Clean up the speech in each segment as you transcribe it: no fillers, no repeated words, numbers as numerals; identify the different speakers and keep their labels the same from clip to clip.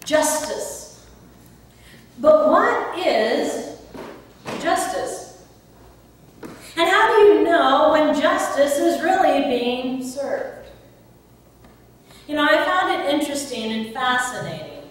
Speaker 1: justice. But what is justice? And how do you know when justice is really being served? You know, I found it interesting and fascinating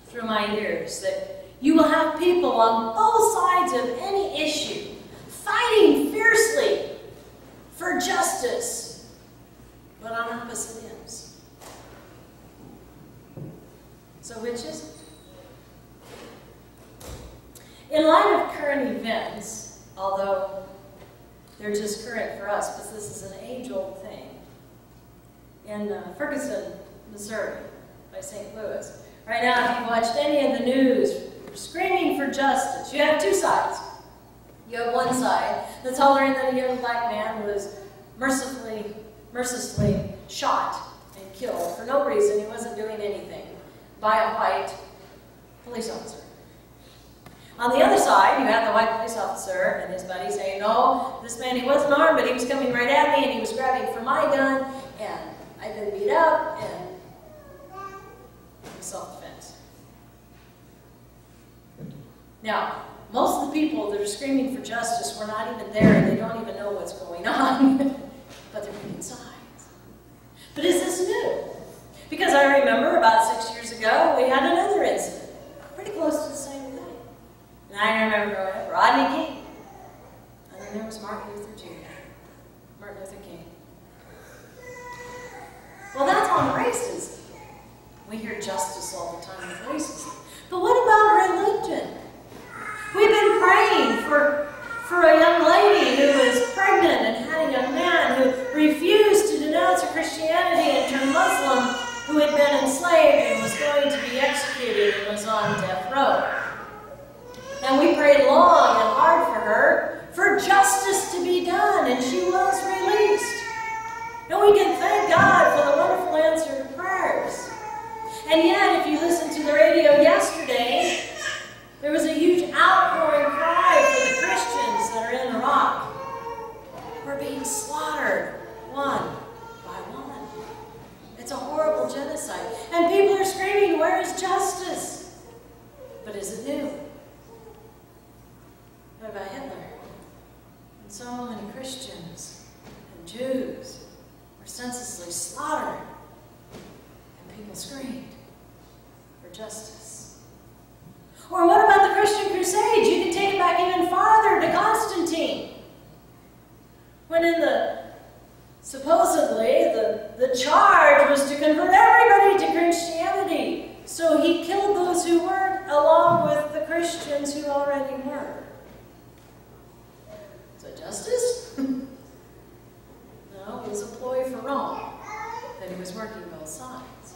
Speaker 1: through my years that you will have people on both sides of any issue fighting fiercely for justice, but on opposite ends. So which is it? In light of current events, although they're just current for us, but this is an age-old thing, in Ferguson, Missouri, by St. Louis. Right now, if you've watched any of the news, screaming for justice. You have two sides. You have one side that's hollering that a young black man was mercilessly shot and killed for no reason. He wasn't doing anything by a white police officer. On the other side, you have the white police officer and his buddy saying, no, this man, he wasn't armed, but he was coming right at me, and he was grabbing for my gun, and I've been beat up, and it was self-defense. Now, most of the people that are screaming for justice were not even there, and they don't even know what's going on, but they're picking sides. But is this new? Because I remember about 6 years ago, we had another incident, pretty close to the same thing. And I remember growing up, Rodney King. And then there was Martin Luther Jr. Martin Luther King. Well, that's on racism. We hear justice all the time with racism. But what about religion? We've been praying for a young lady who was pregnant and had a young man who refused to denounce her Christianity and turned Muslim, who had been enslaved and was going to be executed and was on death row. And we prayed long and hard for her, for justice to be done, and she was released. And we can thank God for the wonderful answered prayers. And yet, if you listened to the radio yesterday, there was a huge outpouring cry for the Christians that are in Iraq. We're being slaughtered one by one. It's a horrible genocide. And people are screaming, where is justice? But is it new? What about Hitler? And so many Christians and Jews were senselessly slaughtered, and people screamed for justice. Or what about the Christian Crusades? You can take it back even farther to Constantine. When in supposedly, the charge was to convert everybody to Christianity. So he killed those who weren't, along with the Christians who already were. Justice? No, it was a ploy for Rome, that he was working both sides.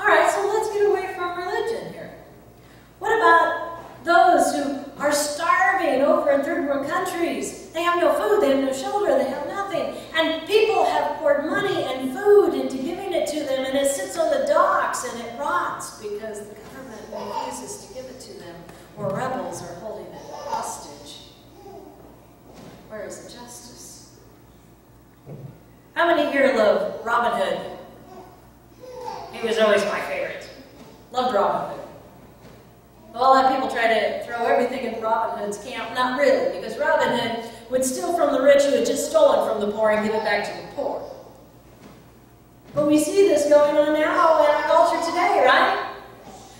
Speaker 1: All right, so let's get away from religion here. What about those who are starving over in third world countries? They have no food, they have no shelter, they have nothing. And people have poured money and food into giving it to them, and it sits on the docks and it rots because the government refuses to give it to them, or rebels are holding it hostage. Where is the justice? How many here love Robin Hood? He was always my favorite. Loved Robin Hood. Well, a lot of people try to throw everything in Robin Hood's camp. Not really, because Robin Hood would steal from the rich who had just stolen from the poor and give it back to the poor. But we see this going on now in our culture today, right?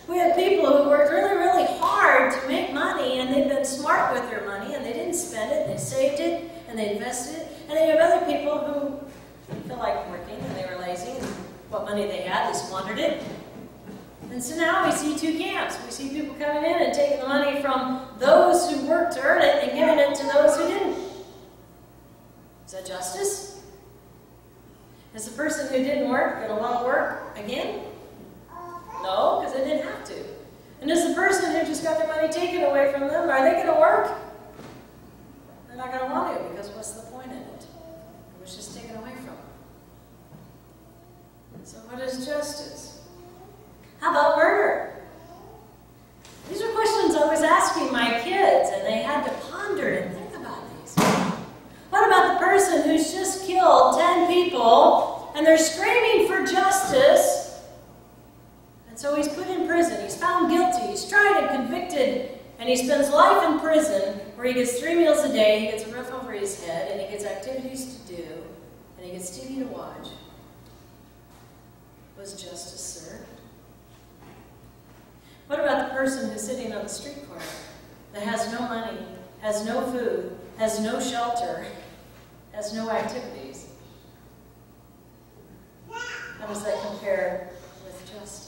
Speaker 1: We have people who worked really, really hard to make money, and they've been smart with their money, and they didn't spend it, they saved it, and they invested it. And then you have other people who didn't feel like working, and they were lazy, and what money they had, they squandered it. And so now we see two camps. We see people coming in and taking the money from those who worked to earn it and giving it to those who didn't. Is that justice? Is the person who didn't work going to want to work again? No, because they didn't have to. And is the person who just got their money taken away from them, are they going to work? They're not going to want to, because what's the point in it? It was just taken away from them. So what is justice? How about murder? These are questions I was asking my kids, and they had to ponder and think about these. What about the person who's just killed 10 people, and they're screaming for justice, And so he's put in prison. He's found guilty. He's tried and convicted. And he spends life in prison where he gets 3 meals a day, he gets a roof over his head, and he gets activities to do, and he gets TV to watch. Was justice served? What about the person who's sitting on the street corner that has no money, has no food, has no shelter, has no activities? How does that compare with justice?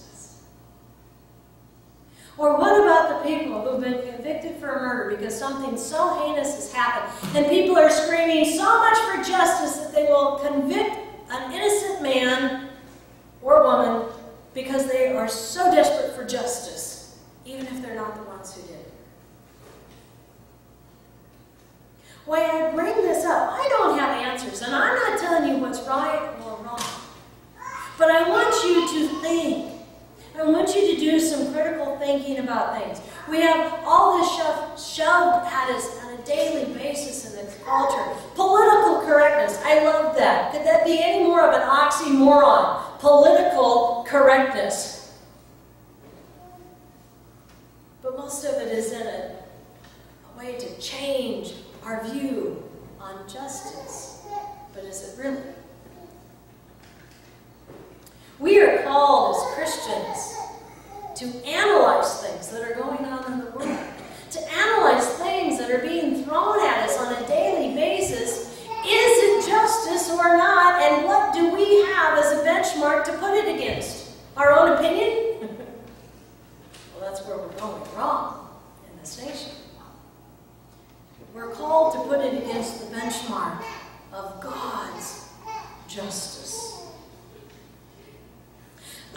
Speaker 1: Or what about the people who've been convicted for murder because something so heinous has happened, and people are screaming so much for justice that they will convict an innocent man or woman because they are so desperate for justice, even if they're not the ones who did it? Why I bring this up, I don't have answers, and I'm not telling you what's right or wrong. But I want you to think. I want you to do some critical thinking about things. We have all this shoved at us on a daily basis in the culture. Political correctness, I love that. Could that be any more of an oxymoron? Political correctness. But most of it is in a way to change our view on justice. But is it really? We are called as Christians to analyze things that are going on in the world, to analyze things that are being thrown at us on a daily basis. Is it justice or not? And what do we have as a benchmark to put it against? Our own opinion? Well, that's where we're going wrong in this nation. We're called to put it against the benchmark of God's justice.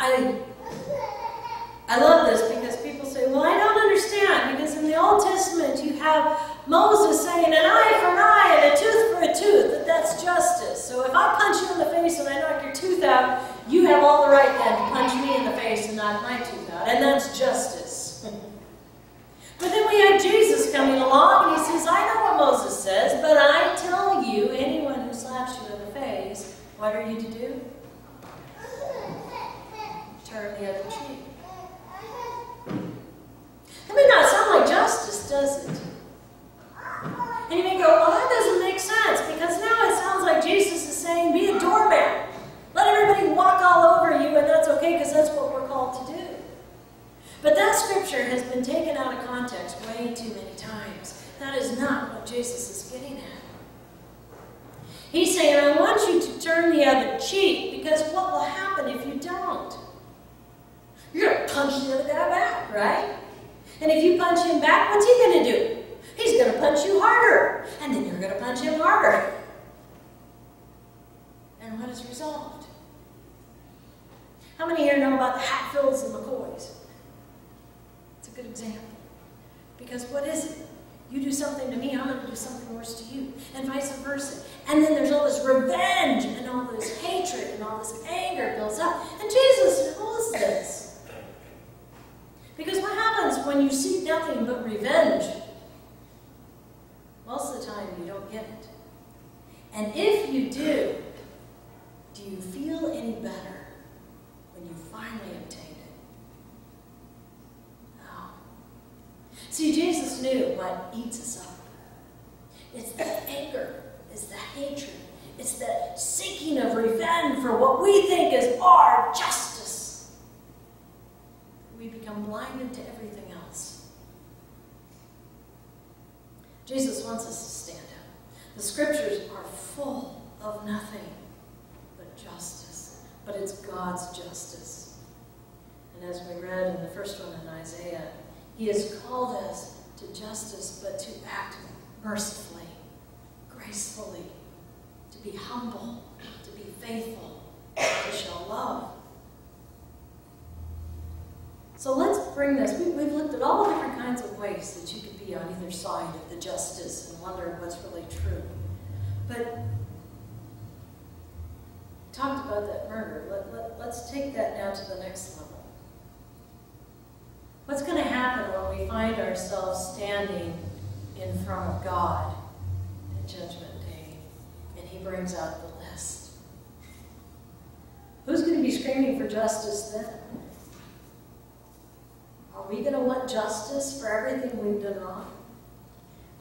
Speaker 1: I love this because people say, well, I don't understand, because in the Old Testament you have Moses saying an eye for an eye and a tooth for a tooth, that's justice. So if I punch you in the face and I knock your tooth out, you have all the right then to punch me in the face and knock my tooth out, and that's justice. But then we have Jesus coming along and he says, I know what Moses says, but I tell you, anyone who slaps you in the face, what are you to do? Turn the other cheek. That may not sound like justice, does it? And you may go, well, that doesn't make sense, because now it sounds like Jesus is saying, be a doormat. Let everybody walk all over you, and that's okay, because that's what we're called to do. But that scripture has been taken out of context way too many times. That is not what Jesus is getting at. He's saying, I want you to turn the other cheek, because what will happen if you don't? You're going to punch the other guy back, right? And if you punch him back, what's he going to do? He's going to punch you harder. And then you're going to punch him harder. And what is resolved? How many here know about the Hatfields and McCoys? It's a good example. Because what is it? You do something to me, I'm going to do something worse to you. And vice versa. And then there's all this revenge and all this hatred and all this anger builds up. And Jesus knows this. Because what happens when you see nothing but revenge? Most of the time you don't get it. And if you do you feel any better when you finally obtain it? No. See, Jesus knew what eats us up. It's the anger, it's the hatred, it's the seeking of revenge for what we think is our justice. We become blinded to everything else. Jesus wants us to stand up. The scriptures are full of nothing but justice, but it's God's justice. And as we read in the first one in Isaiah, He has called us to justice, but to act mercifully, gracefully, to be humble, to be faithful, to show love. So let's bring this. We've looked at all different kinds of ways that you could be on either side of the justice and wonder what's really true. But talked about that murder. Let's take that now to the next level. What's going to happen when we find ourselves standing in front of God at Judgment Day and He brings out the list? Who's going to be screaming for justice then? Are we going to want justice for everything we've done wrong?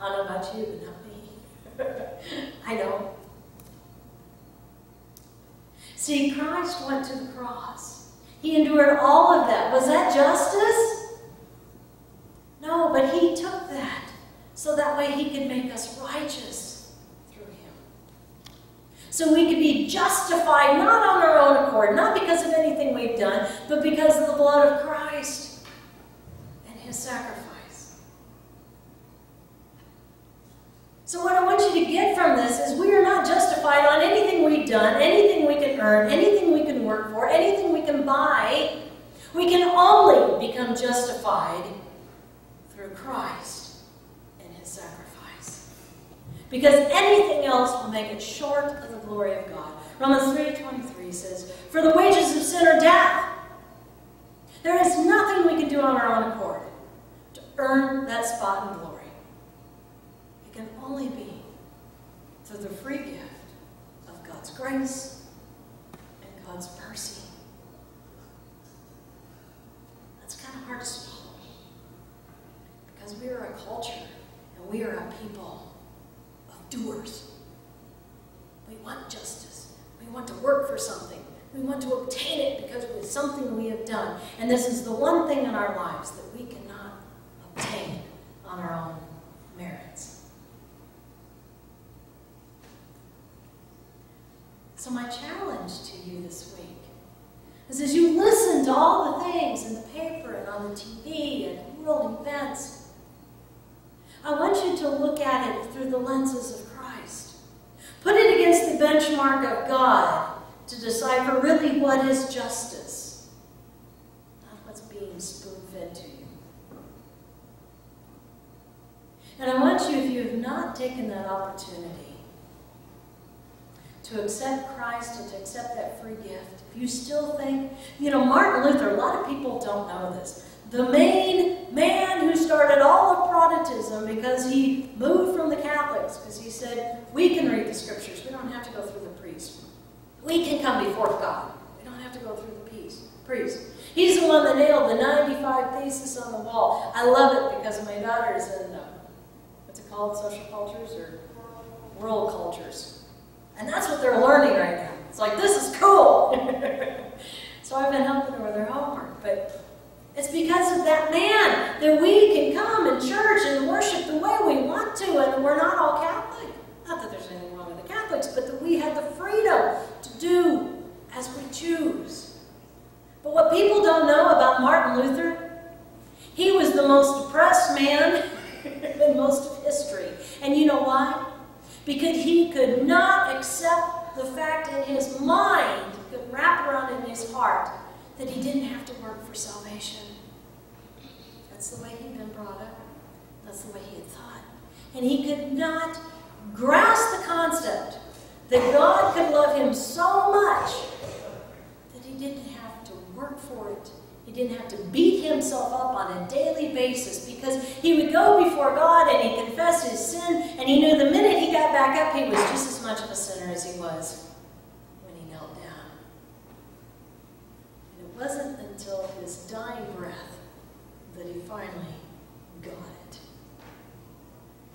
Speaker 1: I don't know about you, but not me. I don't. See, Christ went to the cross. He endured all of that. Was that justice? No, but he took that so that way he could make us righteous through him. So we could be justified not on our own accord, not because of anything we've done, but because of the blood of Christ and his sacrifice. So what I want you to get from this is we are not justified on anything we've done, anything we can earn, anything we can work for, anything we can buy. We can only become justified through Christ and his sacrifice. Because anything else will make it short of the glory of God. Romans 3:23 says, "For the wages of sin are death." There is nothing we can do on our own accord to earn that spot in glory. It can only be through the free gift of God's grace and God's mercy. That's kind of hard to swallow because we are a culture and we are a people of doers. We want justice. We want to work for something. We want to obtain it because it is something we have done. And this is the one thing in our lives that we cannot obtain on our own merits. So my challenge to you this week is as you listen to all the things in the paper and on the TV and world events, I want you to look at it through the lenses of Christ. Put it against the benchmark of God to decipher really what is justice, not what's being spoon-fed to you. And I want you, if you have not taken that opportunity, to accept Christ and to accept that free gift. If you still think, Martin Luther, a lot of people don't know this. The main man who started all of Protestantism because he moved from the Catholics, because he said, we can read the scriptures. We don't have to go through the priest. We can come before God. We don't have to go through the priest. He's the one that nailed the 95 theses on the wall. I love it because my daughter's in, what's it called, social cultures or world cultures. And that's what they're learning right now. It's like, this is cool. So I've been helping her with her homework. But it's because of that man that we can come in church and worship the way we want to, and we're not all Catholic. Not that there's anything wrong with the Catholics, but that we have the freedom to do as we choose. But what people don't know about Martin Luther, he was the most depressed man in most of history. And you know why? Because he could not accept the fact in his mind, could wrap around in his heart, that he didn't have to work for salvation. That's the way he'd been brought up. That's the way he had thought. And he could not grasp the concept that God could love him so much that he didn't have to work for it. He didn't have to beat himself up on a daily basis, because he would go before God and he'd confess his sin, and he knew the minute he got back up, he was just as much of a sinner as he was when he knelt down. And it wasn't until his dying breath that he finally got it.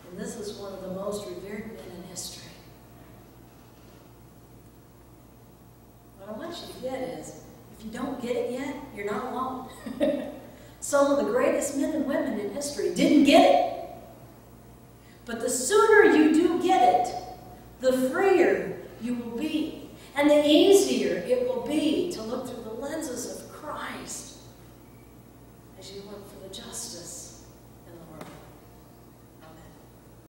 Speaker 1: And this is one of the most revered men in history. What I want you to get is, if you don't get it yet, you're not alone. Some of the greatest men and women in history didn't get it. But the sooner you do get it, the freer you will be. And the easier it will be to look through the lenses of Christ